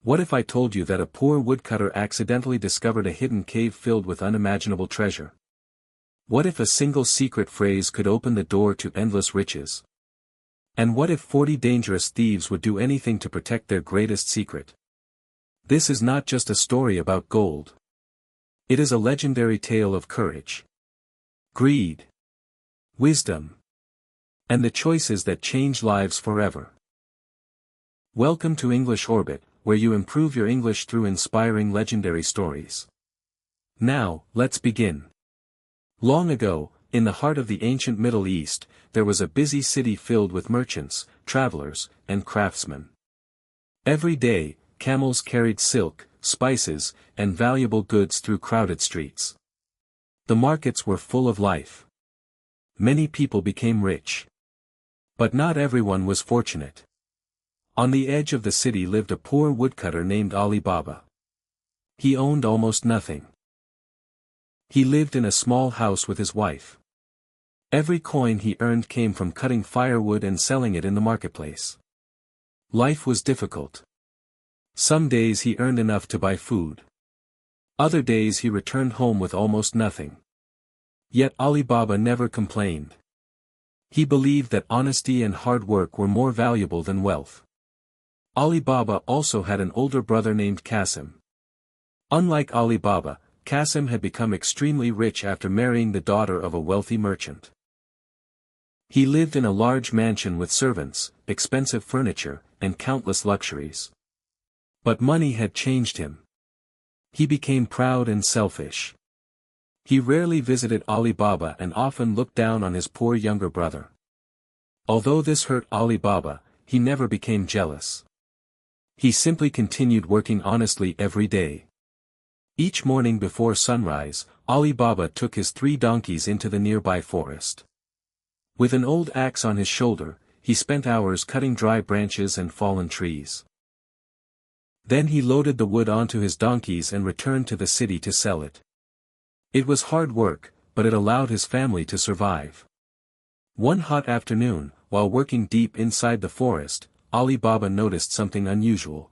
What if I told you that a poor woodcutter accidentally discovered a hidden cave filled with unimaginable treasure? What if a single secret phrase could open the door to endless riches? And what if 40 dangerous thieves would do anything to protect their greatest secret? This is not just a story about gold. It is a legendary tale of courage, greed, wisdom, and the choices that change lives forever. Welcome to English Orbit, where you improve your English through inspiring legendary stories. Now, let's begin. Long ago, in the heart of the ancient Middle East, there was a busy city filled with merchants, travelers, and craftsmen. Every day, camels carried silk, spices, and valuable goods through crowded streets. The markets were full of life. Many people became rich. But not everyone was fortunate. On the edge of the city lived a poor woodcutter named Ali Baba. He owned almost nothing. He lived in a small house with his wife. Every coin he earned came from cutting firewood and selling it in the marketplace. Life was difficult. Some days he earned enough to buy food. Other days he returned home with almost nothing. Yet Ali Baba never complained. He believed that honesty and hard work were more valuable than wealth. Ali Baba also had an older brother named Qasim. Unlike Ali Baba, Qasim had become extremely rich after marrying the daughter of a wealthy merchant. He lived in a large mansion with servants, expensive furniture, and countless luxuries. But money had changed him. He became proud and selfish. He rarely visited Ali Baba and often looked down on his poor younger brother. Although this hurt Ali Baba, he never became jealous. He simply continued working honestly every day. Each morning before sunrise, Ali Baba took his 3 donkeys into the nearby forest. With an old axe on his shoulder, he spent hours cutting dry branches and fallen trees. Then he loaded the wood onto his donkeys and returned to the city to sell it. It was hard work, but it allowed his family to survive. One hot afternoon, while working deep inside the forest, Ali Baba noticed something unusual.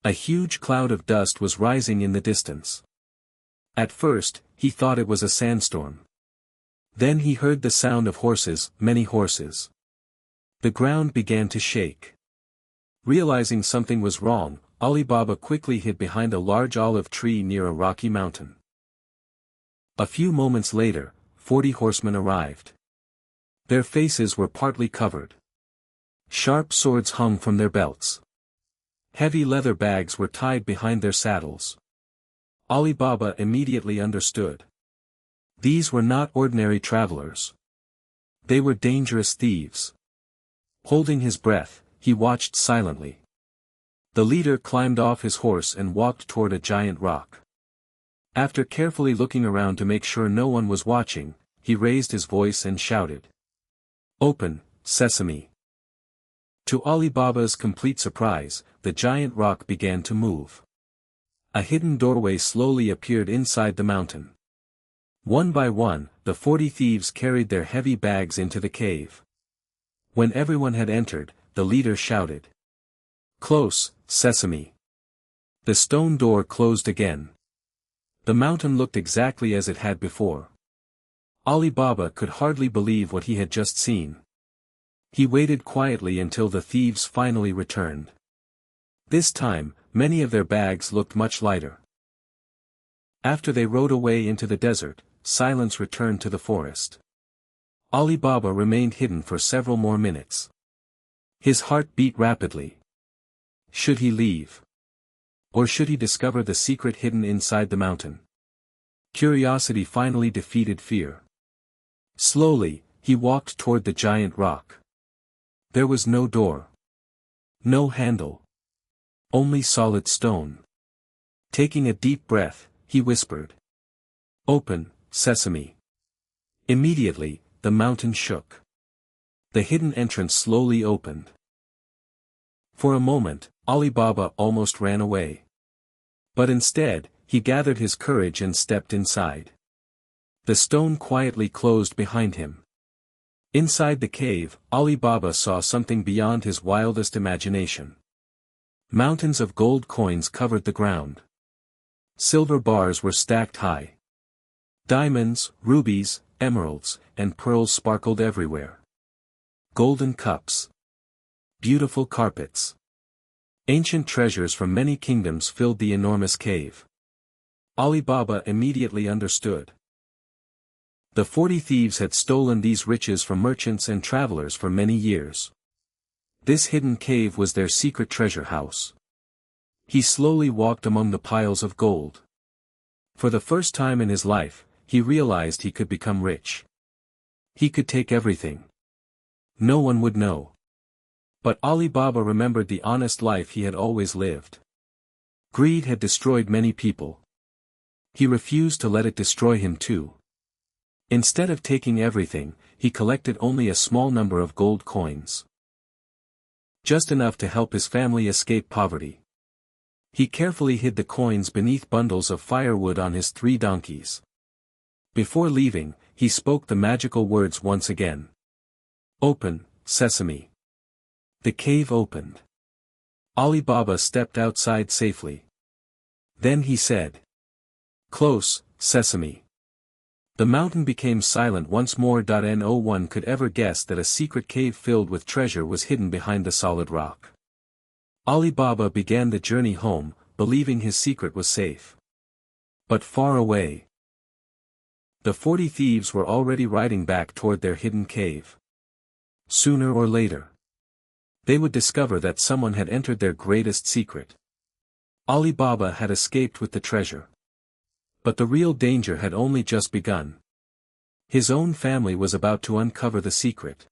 A huge cloud of dust was rising in the distance. At first, he thought it was a sandstorm. Then he heard the sound of horses, many horses. The ground began to shake. Realizing something was wrong, Ali Baba quickly hid behind a large olive tree near a rocky mountain. A few moments later, 40 horsemen arrived. Their faces were partly covered. Sharp swords hung from their belts. Heavy leather bags were tied behind their saddles. Ali Baba immediately understood. These were not ordinary travelers. They were dangerous thieves. Holding his breath, he watched silently. The leader climbed off his horse and walked toward a giant rock. After carefully looking around to make sure no one was watching, he raised his voice and shouted, "Open, Sesame!" To Ali Baba's complete surprise, the giant rock began to move. A hidden doorway slowly appeared inside the mountain. One by one, the 40 thieves carried their heavy bags into the cave. When everyone had entered, the leader shouted, "Close, Sesame!" The stone door closed again. The mountain looked exactly as it had before. Ali Baba could hardly believe what he had just seen. He waited quietly until the thieves finally returned. This time, many of their bags looked much lighter. After they rode away into the desert, silence returned to the forest. Ali Baba remained hidden for several more minutes. His heart beat rapidly. Should he leave? Or should he discover the secret hidden inside the mountain? Curiosity finally defeated fear. Slowly, he walked toward the giant rock. There was no door. No handle. Only solid stone. Taking a deep breath, he whispered, "Open, Sesame!" Immediately, the mountain shook. The hidden entrance slowly opened. For a moment, Ali Baba almost ran away. But instead, he gathered his courage and stepped inside. The stone quietly closed behind him. Inside the cave, Ali Baba saw something beyond his wildest imagination. Mountains of gold coins covered the ground. Silver bars were stacked high. Diamonds, rubies, emeralds, and pearls sparkled everywhere. Golden cups. Beautiful carpets. Ancient treasures from many kingdoms filled the enormous cave. Ali Baba immediately understood. The 40 thieves had stolen these riches from merchants and travelers for many years. This hidden cave was their secret treasure house. He slowly walked among the piles of gold. For the first time in his life, he realized he could become rich. He could take everything. No one would know. But Ali Baba remembered the honest life he had always lived. Greed had destroyed many people. He refused to let it destroy him too. Instead of taking everything, he collected only a small number of gold coins. Just enough to help his family escape poverty. He carefully hid the coins beneath bundles of firewood on his 3 donkeys. Before leaving, he spoke the magical words once again. "Open, Sesame." The cave opened. Ali Baba stepped outside safely. Then he said, "Close, Sesame." The mountain became silent once more. No one could ever guess that a secret cave filled with treasure was hidden behind the solid rock. Ali Baba began the journey home, believing his secret was safe. But far away, the 40 thieves were already riding back toward their hidden cave. Sooner or later, they would discover that someone had entered their greatest secret. Ali Baba had escaped with the treasure. But the real danger had only just begun. His own family was about to uncover the secret.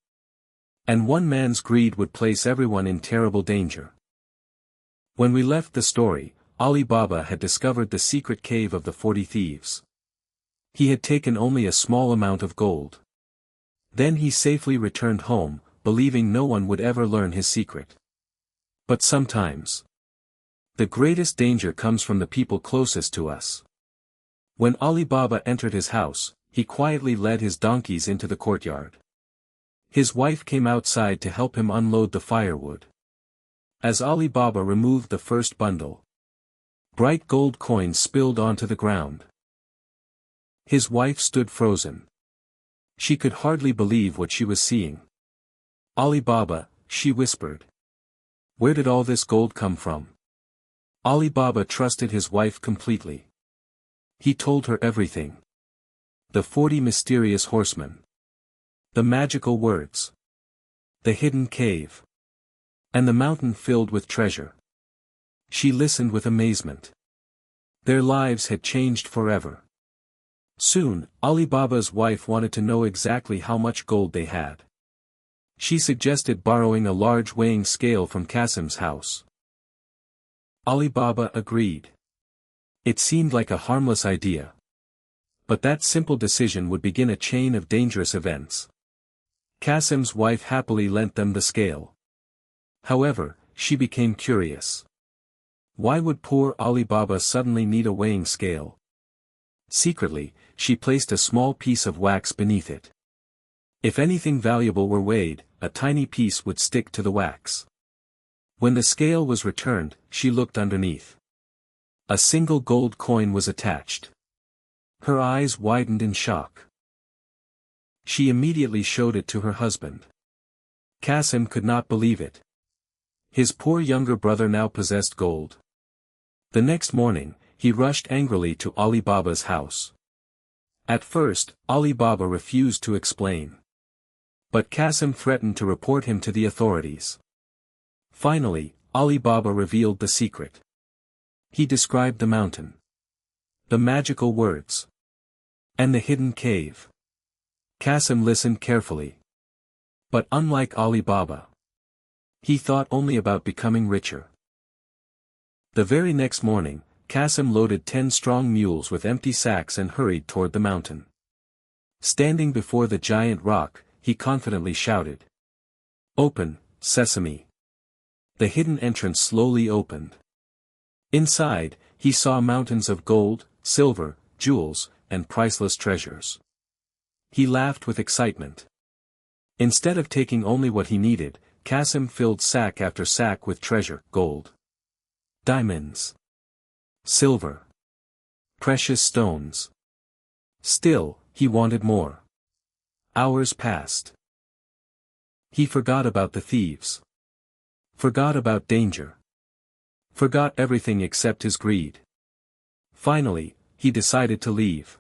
And one man's greed would place everyone in terrible danger. When we left the story, Ali Baba had discovered the secret cave of the 40 thieves. He had taken only a small amount of gold. Then he safely returned home, believing no one would ever learn his secret. But sometimes, the greatest danger comes from the people closest to us. When Ali Baba entered his house, he quietly led his donkeys into the courtyard. His wife came outside to help him unload the firewood. As Ali Baba removed the first bundle, bright gold coins spilled onto the ground. His wife stood frozen. She could hardly believe what she was seeing. "Ali Baba," she whispered. "Where did all this gold come from?" Ali Baba trusted his wife completely. He told her everything. The 40 mysterious horsemen. The magical words. The hidden cave. And the mountain filled with treasure. She listened with amazement. Their lives had changed forever. Soon, Ali Baba's wife wanted to know exactly how much gold they had. She suggested borrowing a large weighing scale from Qasim's house. Ali Baba agreed. It seemed like a harmless idea. But that simple decision would begin a chain of dangerous events. Qasim's wife happily lent them the scale. However, she became curious. Why would poor Ali Baba suddenly need a weighing scale? Secretly, she placed a small piece of wax beneath it. If anything valuable were weighed, a tiny piece would stick to the wax. When the scale was returned, she looked underneath. A single gold coin was attached. Her eyes widened in shock. She immediately showed it to her husband. Qasim could not believe it. His poor younger brother now possessed gold. The next morning, he rushed angrily to Ali Baba's house. At first, Ali Baba refused to explain. But Qasim threatened to report him to the authorities. Finally, Ali Baba revealed the secret. He described the mountain, the magical words, and the hidden cave. Qasim listened carefully. But unlike Ali Baba, he thought only about becoming richer. The very next morning, Qasim loaded 10 strong mules with empty sacks and hurried toward the mountain. Standing before the giant rock, he confidently shouted, "Open, Sesame." The hidden entrance slowly opened. Inside, he saw mountains of gold, silver, jewels, and priceless treasures. He laughed with excitement. Instead of taking only what he needed, Qasim filled sack after sack with treasure, gold. Diamonds. Silver. Precious stones. Still, he wanted more. Hours passed. He forgot about the thieves. Forgot about danger. Forgot everything except his greed. Finally, he decided to leave.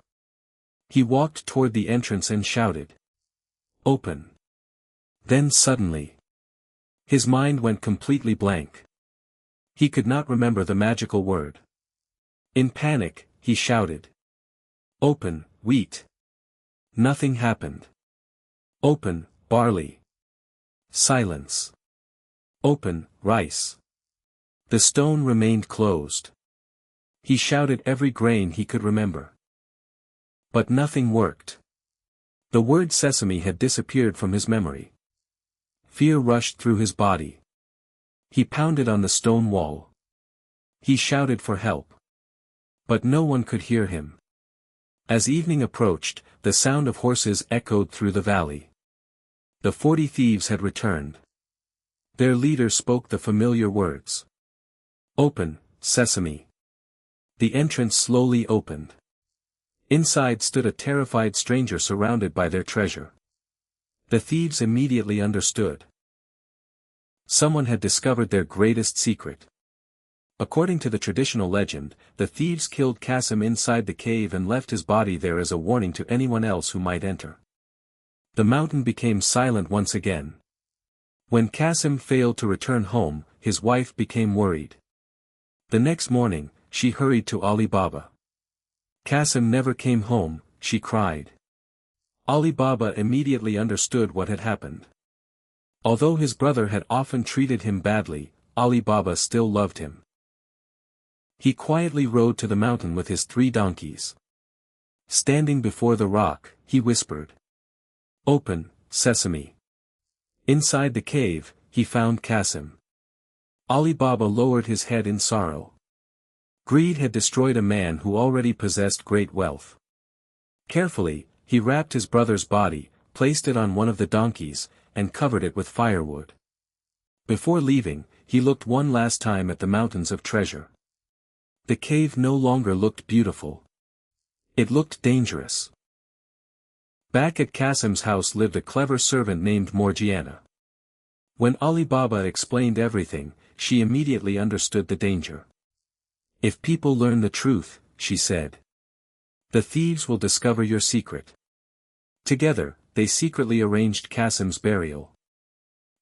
He walked toward the entrance and shouted, "Open." Then suddenly, his mind went completely blank. He could not remember the magical word. In panic, he shouted, "Open, wheat." Nothing happened. "Open, barley." Silence. "Open, rice." The stone remained closed. He shouted every grain he could remember. But nothing worked. The word sesame had disappeared from his memory. Fear rushed through his body. He pounded on the stone wall. He shouted for help. But no one could hear him. As evening approached, the sound of horses echoed through the valley. The 40 thieves had returned. Their leader spoke the familiar words. "Open, sesame." The entrance slowly opened. Inside stood a terrified stranger surrounded by their treasure. The thieves immediately understood. Someone had discovered their greatest secret. According to the traditional legend, the thieves killed Qasim inside the cave and left his body there as a warning to anyone else who might enter. The mountain became silent once again. When Qasim failed to return home, his wife became worried. The next morning, she hurried to Ali Baba. "Qasim never came home," she cried. Ali Baba immediately understood what had happened. Although his brother had often treated him badly, Ali Baba still loved him. He quietly rode to the mountain with his 3 donkeys. Standing before the rock, he whispered, "Open, sesame." Inside the cave, he found Qasim. Ali Baba lowered his head in sorrow. Greed had destroyed a man who already possessed great wealth. Carefully, he wrapped his brother's body, placed it on one of the donkeys, and covered it with firewood. Before leaving, he looked one last time at the mountains of treasure. The cave no longer looked beautiful. It looked dangerous. Back at Qasim's house lived a clever servant named Morgiana. When Ali Baba explained everything, she immediately understood the danger. "If people learn the truth," she said, "the thieves will discover your secret." Together, they secretly arranged Qasim's burial.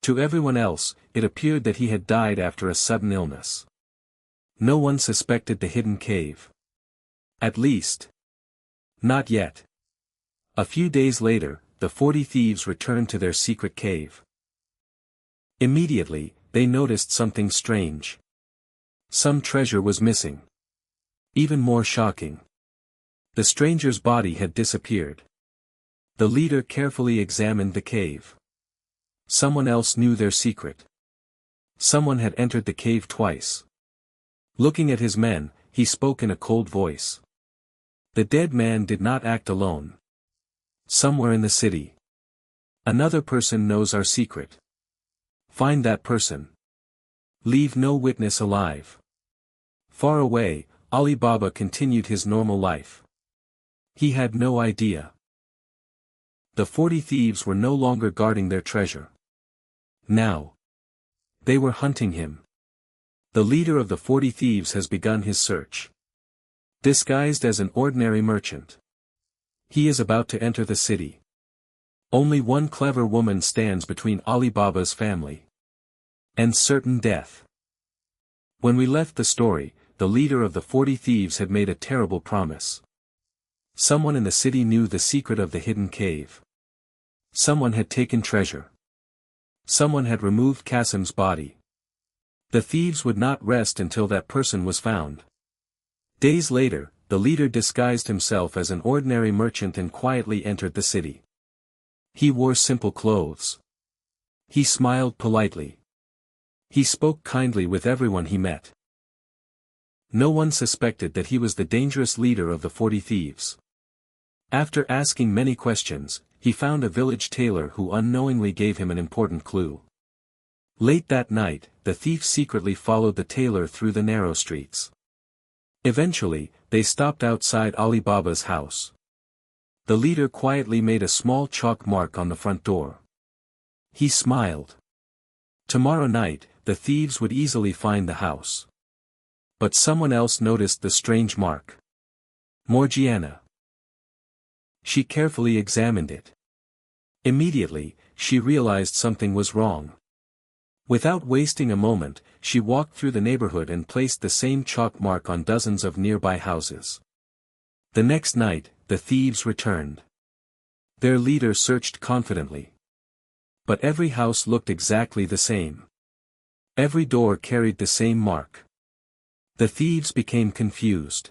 To everyone else, it appeared that he had died after a sudden illness. No one suspected the hidden cave. At least, not yet. A few days later, the 40 thieves returned to their secret cave. Immediately, they noticed something strange. Some treasure was missing. Even more shocking, the stranger's body had disappeared. The leader carefully examined the cave. Someone else knew their secret. Someone had entered the cave twice. Looking at his men, he spoke in a cold voice. The dead man did not act alone. Somewhere in the city, another person knows our secret. Find that person. Leave no witness alive. Far away, Ali Baba continued his normal life. He had no idea. The 40 thieves were no longer guarding their treasure. Now, they were hunting him. The leader of the 40 thieves has begun his search. Disguised as an ordinary merchant, he is about to enter the city. Only one clever woman stands between Ali Baba's family and certain death. When we left the story, the leader of the 40 thieves had made a terrible promise. Someone in the city knew the secret of the hidden cave. Someone had taken treasure. Someone had removed Qasim's body. The thieves would not rest until that person was found. Days later, the leader disguised himself as an ordinary merchant and quietly entered the city. He wore simple clothes. He smiled politely. He spoke kindly with everyone he met. No one suspected that he was the dangerous leader of the 40 thieves. After asking many questions, he found a village tailor who unknowingly gave him an important clue. Late that night, the thief secretly followed the tailor through the narrow streets. Eventually, they stopped outside Ali Baba's house. The leader quietly made a small chalk mark on the front door. He smiled. Tomorrow night, the thieves would easily find the house. But someone else noticed the strange mark. Morgiana. She carefully examined it. Immediately, she realized something was wrong. Without wasting a moment, she walked through the neighborhood and placed the same chalk mark on dozens of nearby houses. The next night, the thieves returned. Their leader searched confidently. But every house looked exactly the same. Every door carried the same mark. The thieves became confused.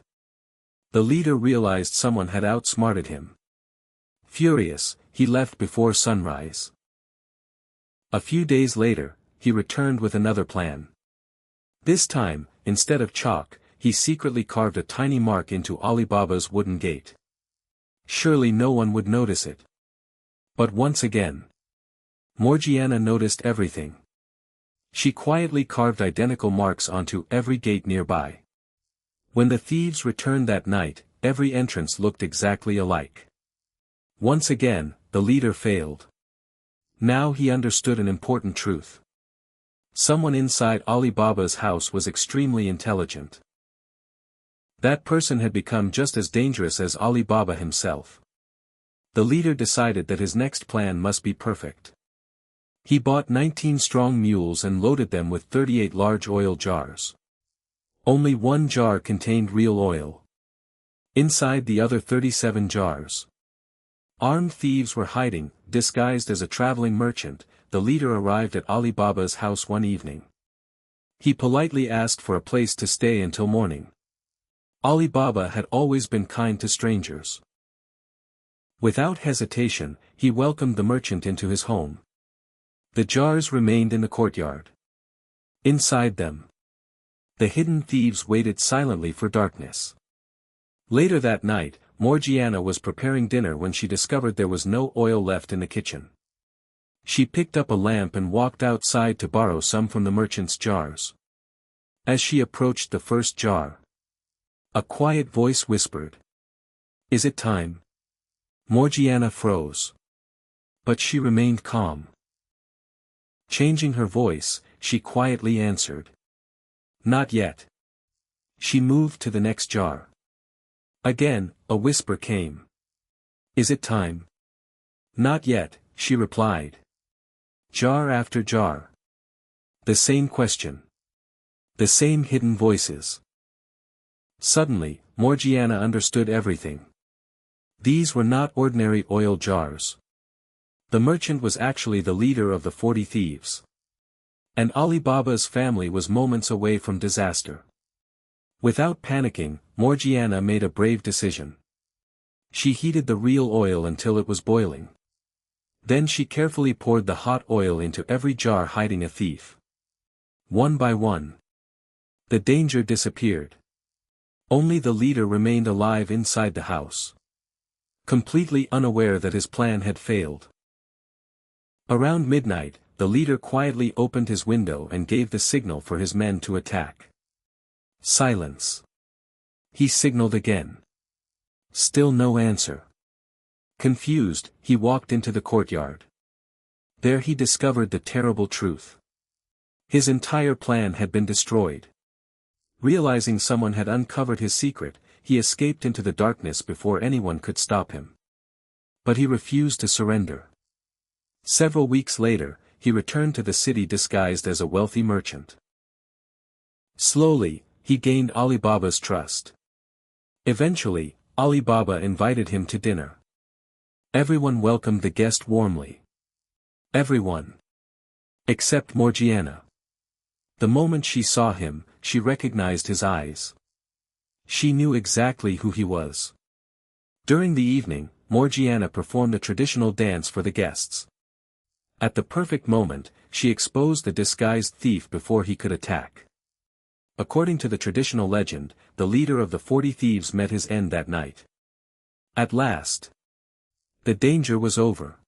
The leader realized someone had outsmarted him. Furious, he left before sunrise. A few days later, he returned with another plan. This time, instead of chalk, he secretly carved a tiny mark into Ali Baba's wooden gate. Surely no one would notice it. But once again, Morgiana noticed everything. She quietly carved identical marks onto every gate nearby. When the thieves returned that night, every entrance looked exactly alike. Once again, the leader failed. Now he understood an important truth. Someone inside Ali Baba's house was extremely intelligent. That person had become just as dangerous as Ali Baba himself. The leader decided that his next plan must be perfect. He bought 19 strong mules and loaded them with 38 large oil jars. Only one jar contained real oil. Inside the other 37 jars, armed thieves were hiding. Disguised as a traveling merchant, the leader arrived at Ali Baba's house one evening. He politely asked for a place to stay until morning. Ali Baba had always been kind to strangers. Without hesitation, he welcomed the merchant into his home. The jars remained in the courtyard. Inside them, the hidden thieves waited silently for darkness. Later that night, Morgiana was preparing dinner when she discovered there was no oil left in the kitchen. She picked up a lamp and walked outside to borrow some from the merchant's jars. As she approached the first jar, a quiet voice whispered, "Is it time?" Morgiana froze. But she remained calm. Changing her voice, she quietly answered, "Not yet." She moved to the next jar. Again, a whisper came. "Is it time?" "Not yet," she replied. Jar after jar. The same question. The same hidden voices. Suddenly, Morgiana understood everything. These were not ordinary oil jars. The merchant was actually the leader of the 40 thieves. And Ali Baba's family was moments away from disaster. Without panicking, Morgiana made a brave decision. She heated the real oil until it was boiling. Then she carefully poured the hot oil into every jar hiding a thief. One by one, the danger disappeared. Only the leader remained alive inside the house, completely unaware that his plan had failed. Around midnight, the leader quietly opened his window and gave the signal for his men to attack. Silence. He signaled again. Still no answer. Confused, he walked into the courtyard. There he discovered the terrible truth. His entire plan had been destroyed. Realizing someone had uncovered his secret, he escaped into the darkness before anyone could stop him. But he refused to surrender. Several weeks later, he returned to the city disguised as a wealthy merchant. Slowly, he gained Ali Baba's trust. Eventually, Ali Baba invited him to dinner. Everyone welcomed the guest warmly. Everyone. Except Morgiana. The moment she saw him, she recognized his eyes. She knew exactly who he was. During the evening, Morgiana performed a traditional dance for the guests. At the perfect moment, she exposed the disguised thief before he could attack. According to the traditional legend, the leader of the 40 thieves met his end that night. At last, the danger was over.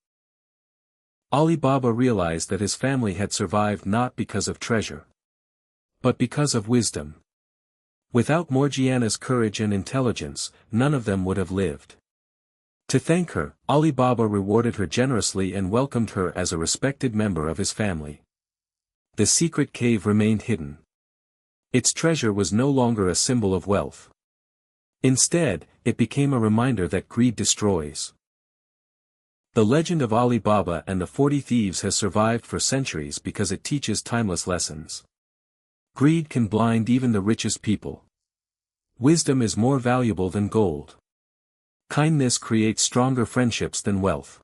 Ali Baba realized that his family had survived not because of treasure, but because of wisdom. Without Morgiana's courage and intelligence, none of them would have lived. To thank her, Ali Baba rewarded her generously and welcomed her as a respected member of his family. The secret cave remained hidden. Its treasure was no longer a symbol of wealth. Instead, it became a reminder that greed destroys. The legend of Ali Baba and the 40 Thieves has survived for centuries because it teaches timeless lessons. Greed can blind even the richest people. Wisdom is more valuable than gold. Kindness creates stronger friendships than wealth.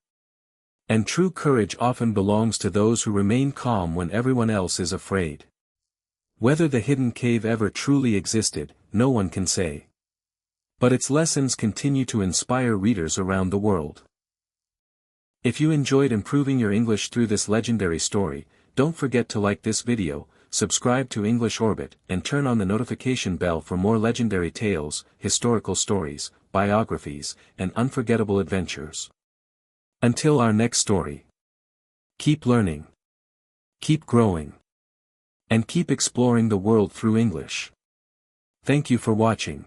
And true courage often belongs to those who remain calm when everyone else is afraid. Whether the hidden cave ever truly existed, no one can say. But its lessons continue to inspire readers around the world. If you enjoyed improving your English through this legendary story, don't forget to like this video, subscribe to English Orbit, and turn on the notification bell for more legendary tales, historical stories, biographies, and unforgettable adventures. Until our next story. Keep learning. Keep growing. And keep exploring the world through English. Thank you for watching.